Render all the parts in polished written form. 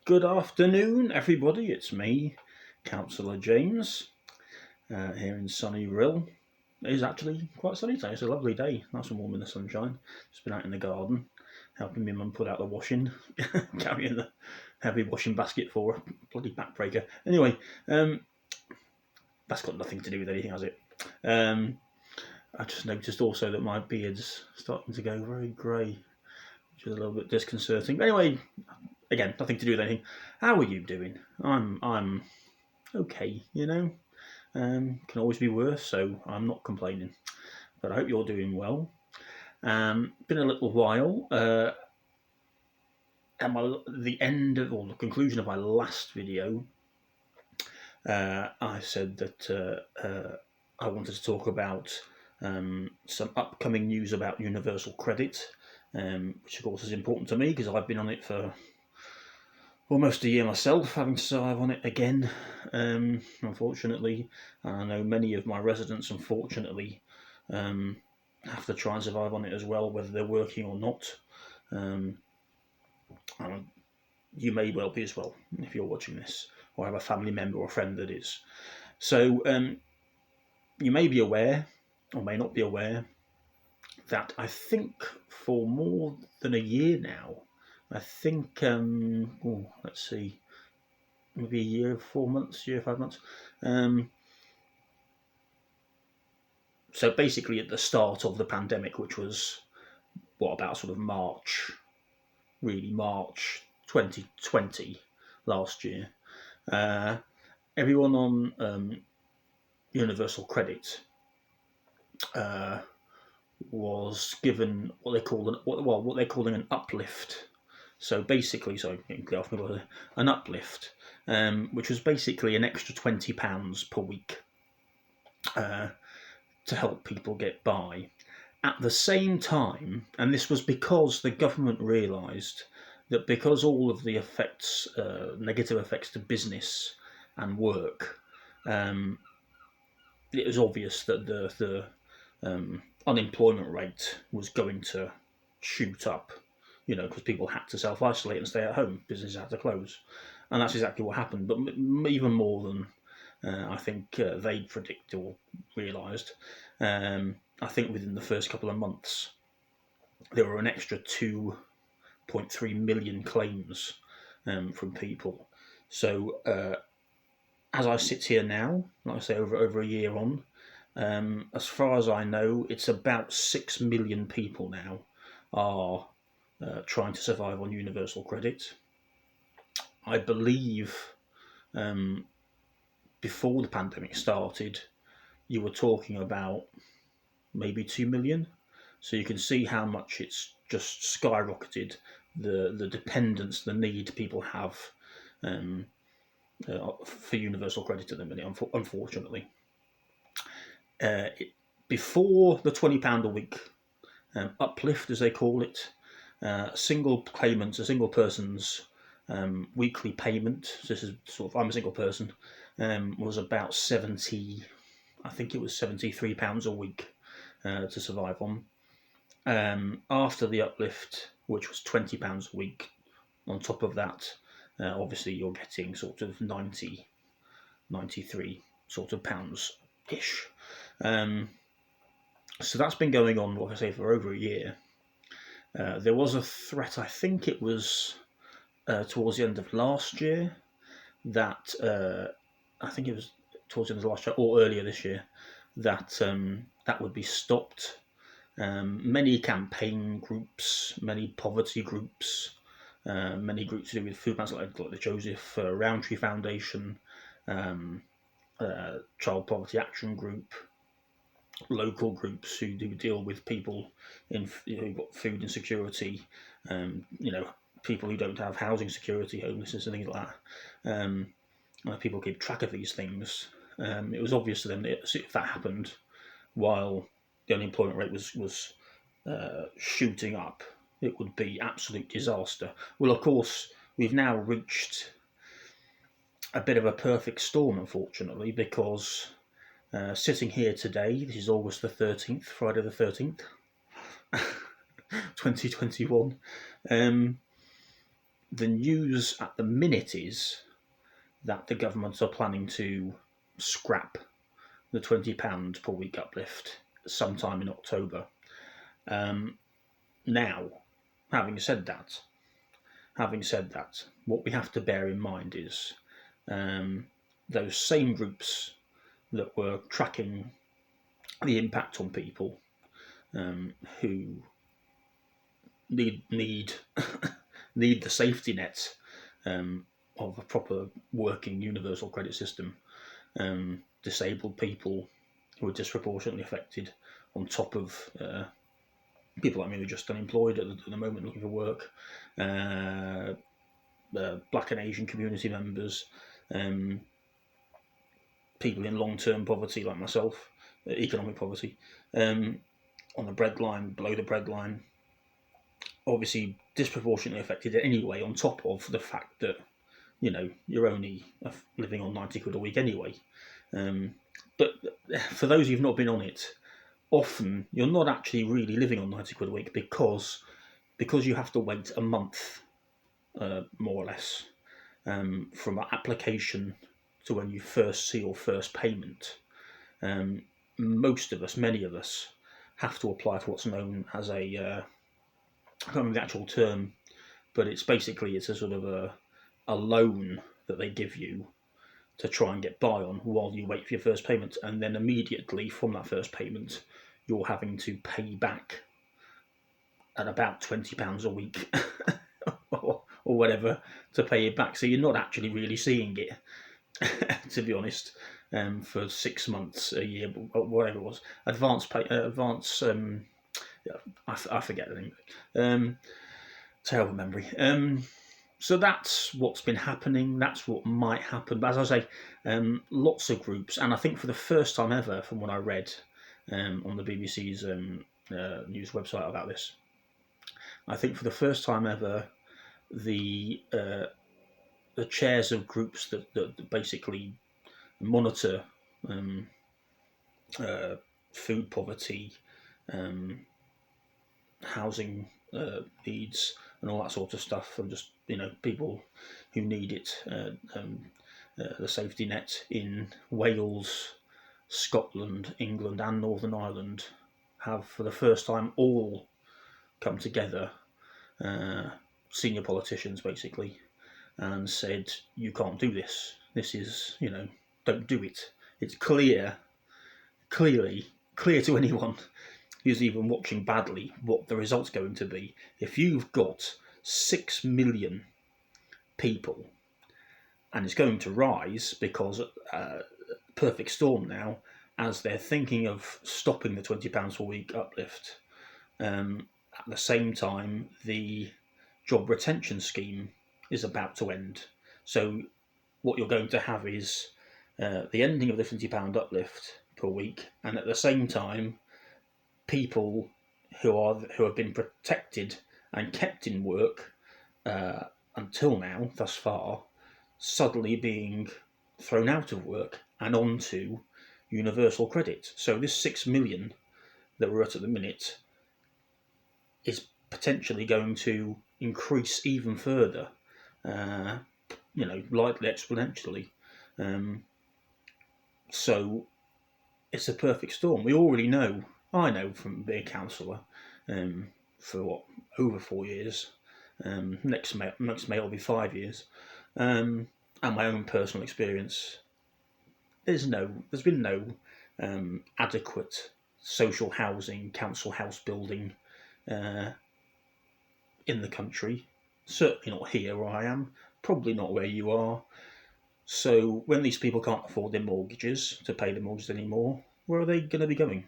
Good afternoon, everybody. It's me, Councillor James, here in sunny Rill. It is actually quite sunny today. It's a lovely day, nice and warm in the sunshine. Just been out in the garden, helping my mum put out the washing, carrying the heavy washing basket for a bloody backbreaker. Anyway, that's got nothing to do with anything, has it? I just noticed also that my beard's starting to go very grey, which is a little bit disconcerting. But anyway, again, nothing to do with anything. How are you doing? I'm okay, can always be worse, so I'm not complaining. But I hope you're doing well. Been a little while. At the end of, or the conclusion of my last video, I said that I wanted to talk about some upcoming news about universal credit, which of course is important to me because I've been on it for almost a year myself, having to survive on it again, unfortunately. And I know many of my residents, unfortunately, have to try and survive on it as well, whether they're working or not. You may well be as well, if you're watching this, or have a family member or friend that is. So you may be aware, or may not be aware, that I think for more than a year now, I think, let's see, maybe a year, 4 months, year, 5 months. So basically at the start of the pandemic, which was, about sort of March 2020, last year, everyone on universal credit was given what they're calling an uplift. So basically, an uplift, which was basically an extra £20 per week to help people get by. At the same time, and this was because the government realised that because all of the effects, negative effects to business and work, it was obvious that the unemployment rate was going to shoot up, because people had to self-isolate and stay at home, businesses had to close. And that's exactly what happened, but even more than I think they predicted or realised. I think within the first couple of months, there were an extra 2.3 million claims from people. So as I sit here now, like I say, over a year on, as far as I know, it's about 6 million people now are trying to survive on universal credit. I believe before the pandemic started, you were talking about maybe 2 million. So you can see how much it's just skyrocketed, the dependence, the need people have for universal credit at the minute, unfortunately. Before the £20 a week uplift, as they call it, a single person's weekly payment, so this is I'm a single person, was about 70, I think it was £73 a week to survive on. After the uplift, which was £20 a week, on top of that, obviously you're getting sort of 90, 93 sort of pounds-ish. So that's been going on, like I say, for over a year. There was a threat, I think it was towards the end of last year, that I think it was towards the end of last year or earlier this year, that that would be stopped. Many campaign groups, many poverty groups, many groups to do with food banks like the Joseph Rowntree Foundation, Child Poverty Action Group, local groups who do deal with people who've got food insecurity, people who don't have housing security, homelessness and things like that. People keep track of these things. It was obvious to them that if that happened while the unemployment rate was shooting up, it would be absolute disaster. Well, of course, we've now reached a bit of a perfect storm, unfortunately, because sitting here today, this is August the 13th, Friday the 13th, 2021, the news at the minute is that the government are planning to scrap the £20 per week uplift sometime in October. Now, having said that, what we have to bear in mind is those same groups that were tracking the impact on people who need need the safety net of a proper working universal credit system. Disabled people who are disproportionately affected, on top of people like me who are just unemployed at the moment looking for work, black and Asian community members, people in long-term poverty like myself, economic poverty, on the breadline, below the breadline, obviously disproportionately affected anyway, on top of the fact that, you know, you're only living on 90 quid a week anyway. But for those who've not been on it, often you're not actually really living on 90 quid a week because you have to wait a month, more or less, from application to when you first see your first payment. Most of us, many of us, have to apply for what's known as a, I can't remember the actual term, but it's a sort of a loan that they give you to try and get by on while you wait for your first payment, and then immediately from that first payment, you're having to pay back at about £20 a week or whatever to pay it back. So you're not actually really seeing it, to be honest, for 6 months, a year, whatever it was. I forget the name. Terrible memory. So that's what's been happening. That's what might happen. But as I say, lots of groups, and I think for the first time ever, from what I read on the BBC's news website about this, I think for the first time ever, the chairs of groups that basically monitor food poverty, housing needs, and all that sort of stuff, and just, you know, people who need it, the safety net in Wales, Scotland, England, and Northern Ireland have for the first time all come together, senior politicians basically, and said, you can't do this. This is, you know, don't do it. It's clearly clear to anyone who's even watching badly what the result's going to be. If you've got 6 million people, and it's going to rise because perfect storm now, as they're thinking of stopping the £20 per week uplift. At the same time, the job retention scheme is about to end. So what you're going to have is the ending of the £20 uplift per week, and at the same time, people who have been protected and kept in work until now, thus far, suddenly being thrown out of work and onto universal credit. So this 6 million that we're at the minute is potentially going to increase even further, likely exponentially. So it's a perfect storm. We already know, I know from being a councillor for over 4 years, next May will be 5 years, and my own personal experience, there's been no adequate social housing, council house building in the country. Certainly not here where I am, probably not where you are. So when these people can't afford their mortgages, to pay the mortgages anymore, where are they going to be going?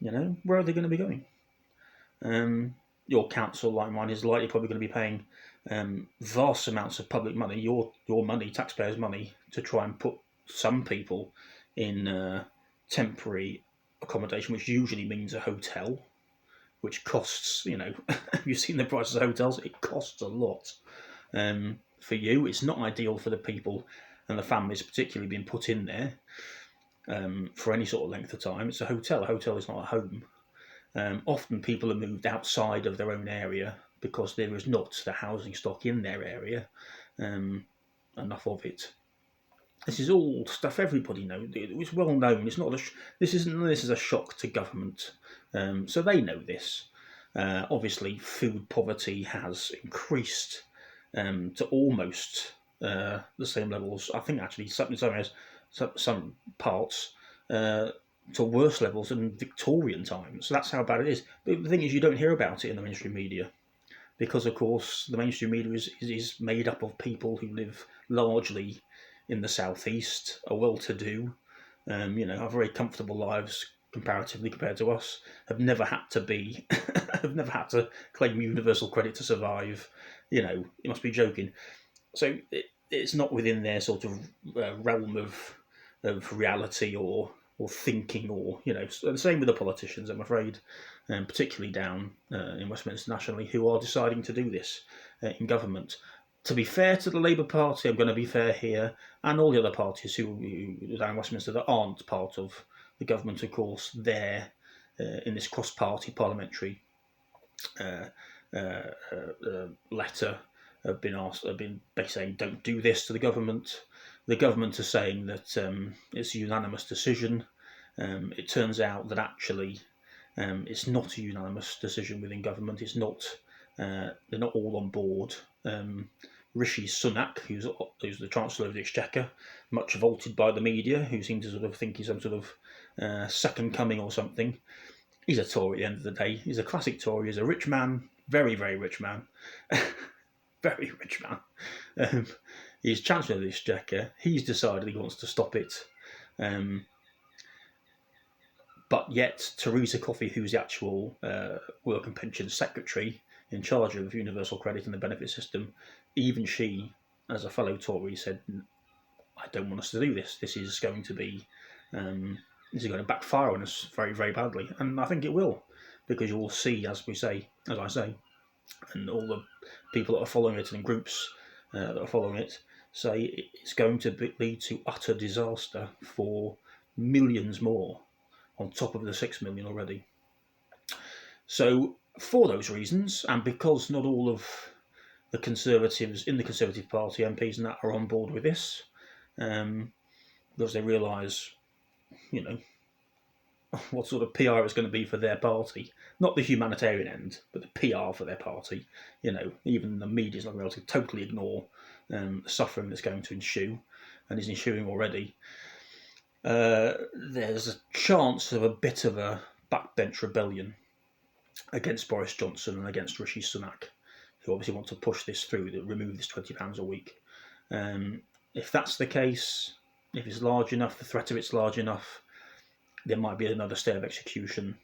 You know, where are they going to be going? Your council, like mine, is likely probably going to be paying vast amounts of public money, your money, taxpayers' money, to try and put some people in temporary accommodation, which usually means a hotel, which costs, you know, you've seen the prices of hotels, it costs a lot. For you, it's not ideal for the people and the families particularly being put in there for any sort of length of time. It's a hotel. A hotel is not a home. Often people are moved outside of their own area because there is not the housing stock in their area, enough of it. This is all stuff everybody knows. It's well known. It's not this is a shock to government, so they know this. Obviously, food poverty has increased to almost the same levels. I think actually some parts to worse levels than Victorian times. So that's how bad it is. But the thing is, you don't hear about it in the mainstream media because, of course, the mainstream media is made up of people who live largely in the southeast, are well-to-do, have very comfortable lives comparatively compared to us, have never had to be, have never had to claim universal credit to survive. You must be joking. So it's not within their sort of realm of reality or thinking, or the same with the politicians, I'm afraid, particularly down in Westminster nationally, who are deciding to do this in government. To be fair to the Labour Party, I'm going to be fair here, and all the other parties who down in Westminster that aren't part of the government, of course, they're in this cross-party parliamentary letter have been basically saying don't do this to the government. The government are saying that it's a unanimous decision. It turns out that actually it's not a unanimous decision within government. It's not. They're not all on board. Rishi Sunak, who's the Chancellor of the Exchequer, much vaulted by the media, who seem to sort of think he's some sort of second coming or something. He's a Tory at the end of the day. He's a classic Tory. He's a rich man, very, very rich man, very rich man. He's Chancellor of the Exchequer. He's decided he wants to stop it. But yet, Theresa Coffey, who's the actual Work and Pensions Secretary in charge of universal credit and the benefit system, even she, as a fellow Tory, said, I don't want us to do this. This is going to be, this is going to backfire on us very, very badly. And I think it will, because you will see, as I say, and all the people that are following it and groups that are following it say it's going to lead to utter disaster for millions more on top of the 6 million already. So for those reasons, and because not all of the Conservatives in the Conservative Party, MPs and that, are on board with this, because they realise, what sort of PR it's going to be for their party. Not the humanitarian end, but the PR for their party. Even the media is not going to be able to totally ignore the suffering that's going to ensue, and is ensuing already. There's a chance of a bit of a backbench rebellion against Boris Johnson and against Rishi Sunak, who obviously want to push this through, to remove this £20 a week. If that's the case, if it's large enough, the threat of it's large enough, there might be another state of execution,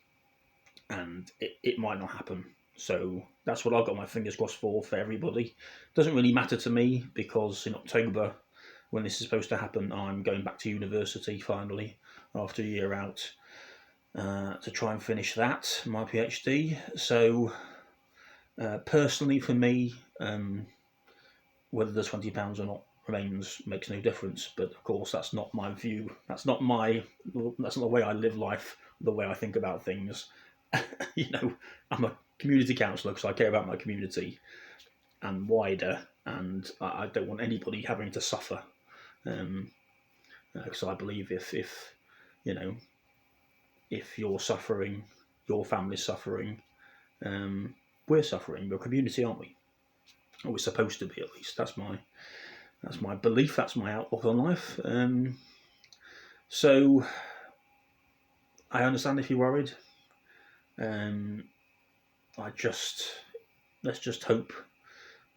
and it might not happen. So that's what I've got my fingers crossed for everybody. Doesn't really matter to me, because in October, when this is supposed to happen, I'm going back to university finally after a year out to try and finish that, my PhD. So personally for me, whether the £20 or not makes no difference. But of course, that's not my view. That's not the way I live life, the way I think about things. I'm a community councillor because I care about my community and wider, and I don't want anybody having to suffer. Because I believe if you're suffering, your family's suffering, we're suffering. We're a community, aren't we? Or we're supposed to be, at least. That's my belief. That's my outlook on life. So I understand if you're worried. Let's just hope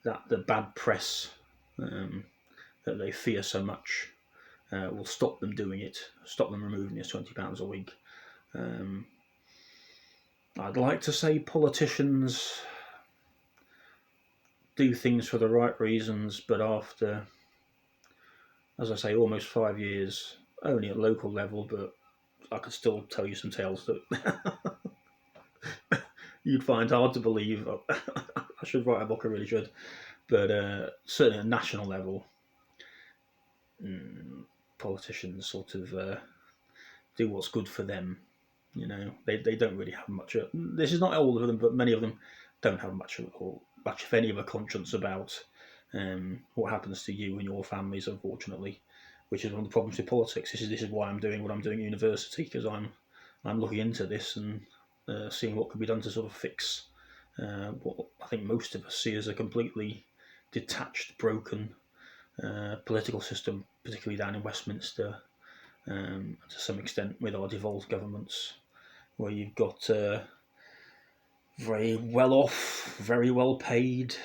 that the bad press that they fear so much will stop them doing it, stop them removing this £20 a week. I'd like to say politicians do things for the right reasons, but after, as I say, almost 5 years, only at local level, but I could still tell you some tales that you'd find hard to believe. I should write a book, I really should. But certainly at a national level, politicians sort of do what's good for them. They don't really have much. This is not all of them, but many of them don't have much much, if any, of a conscience about what happens to you and your families, unfortunately, which is one of the problems with politics. This is why I'm doing what I'm doing at university, because I'm looking into this and seeing what could be done to sort of fix what I think most of us see as a completely detached, broken political system, particularly down in Westminster, to some extent with our devolved governments, where you've got very well off, very well paid,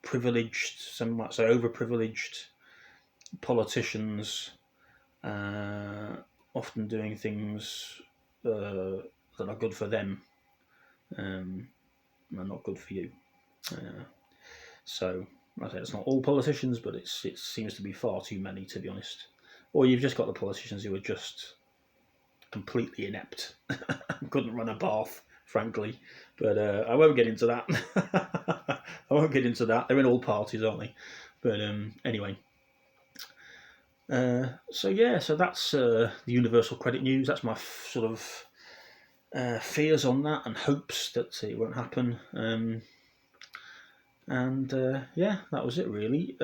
privileged, some might say overprivileged politicians, often doing things that are good for them and not good for you. So I say it's not all politicians, but it seems to be far too many, to be honest. Or you've just got the politicians who are just completely inept, couldn't run a bath, frankly. But I won't get into that. I won't get into that. They're in all parties, aren't they? But anyway. So that's the universal credit news. That's my sort of fears on that and hopes that it won't happen. That was it really.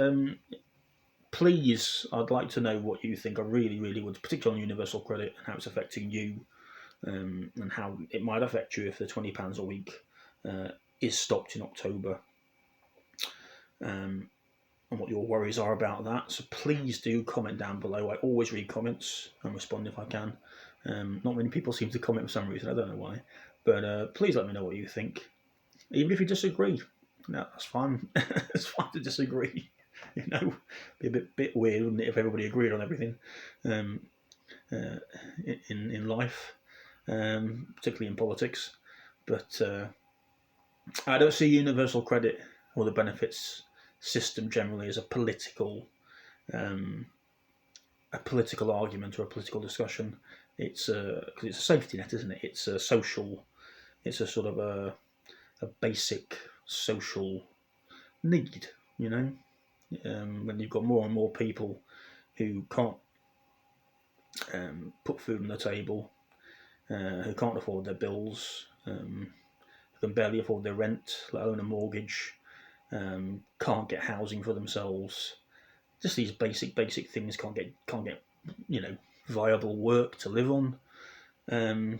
Please, I'd like to know what you think. I really, really would, particularly on universal credit and how it's affecting you, and how it might affect you if the £20 a week is stopped in October, and what your worries are about that. So please do comment down below. I always read comments and respond if I can. Not many people seem to comment for some reason. I don't know why, but please let me know what you think. Even if you disagree, no, that's fine. It's fine to disagree. Be a bit weird, wouldn't it, if everybody agreed on everything in life, particularly in politics. But I don't see universal credit or the benefits system generally as a political argument or a political discussion. Because it's a safety net, isn't it? It's a social. It's a sort of a basic social need. When you've got more and more people who can't put food on the table, who can't afford their bills, who can barely afford their rent, let alone a mortgage, can't get housing for themselves. Just these basic things can't get viable work to live on. In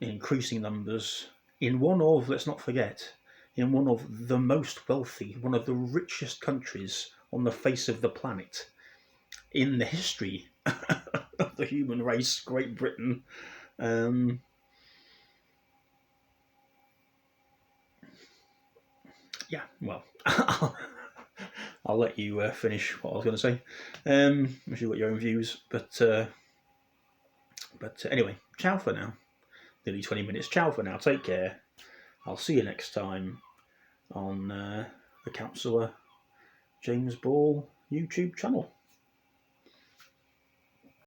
increasing numbers, in one of, let's not forget, in one of the most wealthy, one of the richest countries on the face of the planet in the history of the human race, Great Britain. Well, I'll let you finish what I was going to say. I'm sure you've got your own views, but anyway, ciao for now. Nearly 20 minutes. Ciao for now. Take care. I'll see you next time on the Councillor James Ball YouTube channel.